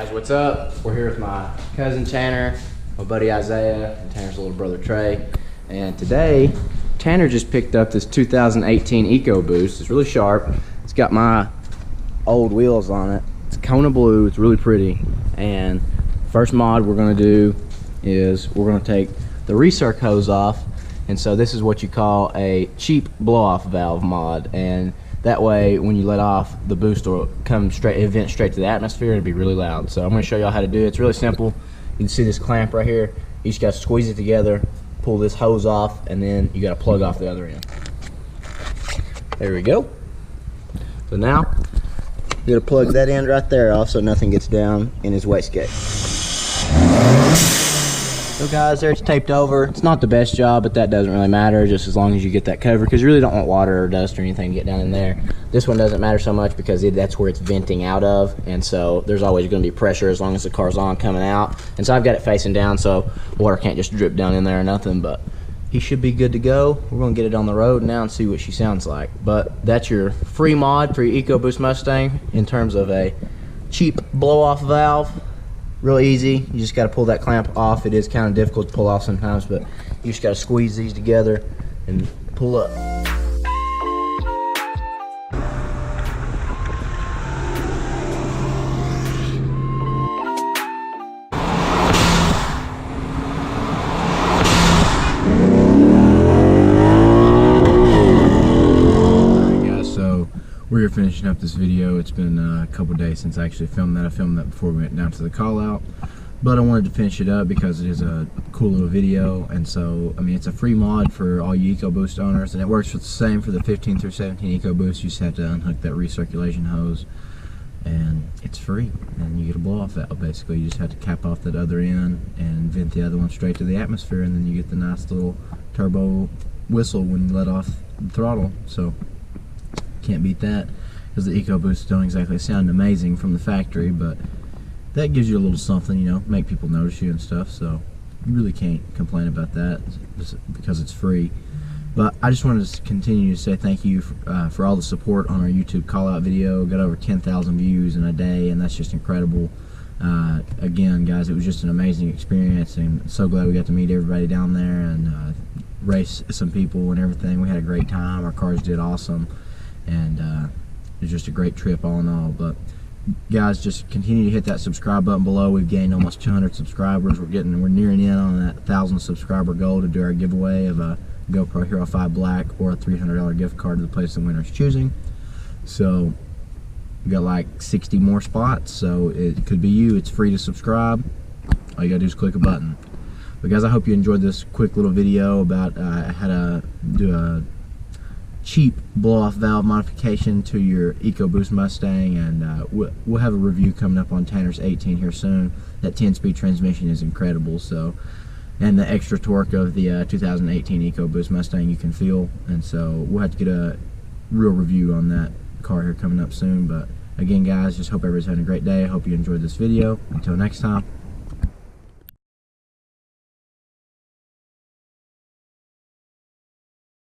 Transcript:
Guys, what's up? We're here with my cousin Tanner, my buddy Isaiah, and Tanner's little brother Trey. And today, Tanner just picked up this 2018 Ecoboost. It's really sharp. It's got my old wheels on it. It's Kona blue. It's really pretty. And first mod we're gonna do is we're gonna take the recirc hose off. And so this is what you call a cheap blow-off valve mod. And that way, when you let off, the boost will come straight, vent straight to the atmosphere, and it'll be really loud. So I'm going to show y'all how to do it. It's really simple. You can see this clamp right here. You just got to squeeze it together, pull this hose off, and then you got to plug off the other end. There we go. So now, you're going to plug that end right there off so nothing gets down in his wastegate. So guys, there it's taped over. It's not the best job, but that doesn't really matter, just as long as you get that covered, because you really don't want water or dust or anything to get down in there. This one doesn't matter so much because that's where it's venting out of, and so there's always going to be pressure as long as the car's on coming out. And so I've got it facing down so water can't just drip down in there or nothing, but he should be good to go. We're going to get it on the road now and see what she sounds like. But that's your free mod for your Ecoboost Mustang in terms of a cheap blow-off valve. Real easy. You just got to pull that clamp off. It is kind of difficult to pull off sometimes, but you just got to squeeze these together and pull up. We're finishing up this video. It's been a couple days since I actually filmed that. I filmed that before we went down to the call out, but I wanted to finish it up because it is a cool little video. And so, I mean, it's a free mod for all you Ecoboost owners, and it works the same for the 15 through 17 Ecoboost. You just have to unhook that recirculation hose, and it's free, and you get a blow off valve. Basically, you just have to cap off that other end and vent the other one straight to the atmosphere, and then you get the nice little turbo whistle when you let off the throttle. So can't beat that, because the Ecoboosts don't exactly sound amazing from the factory, but that gives you a little something, you know, make people notice you and stuff. So you really can't complain about that just because it's free. But I just wanted to continue to say thank you for all the support on our YouTube call out video. Got over 10,000 views in a day, and that's just incredible. Again, guys, it was just an amazing experience, and so glad we got to meet everybody down there and race some people and everything. We had a great time. Our cars did awesome. And it was just a great trip all in all. But guys, just continue to hit that subscribe button below. We've gained almost 200 subscribers. We're nearing in on that 1,000 subscriber goal to do our giveaway of a GoPro Hero 5 Black or a $300 gift card to the place the winner's choosing. So we got like 60 more spots, so it could be you. It's free to subscribe. All you gotta do is click a button. But guys, I hope you enjoyed this quick little video about how to do a cheap blow-off valve modification to your Ecoboost Mustang, and we'll have a review coming up on Tanner's 18 here soon. That 10-speed transmission is incredible, so, and the extra torque of the 2018 Ecoboost Mustang you can feel, and so we'll have to get a real review on that car here coming up soon. But again, guys, just hope everybody's having a great day. I hope you enjoyed this video. Until next time.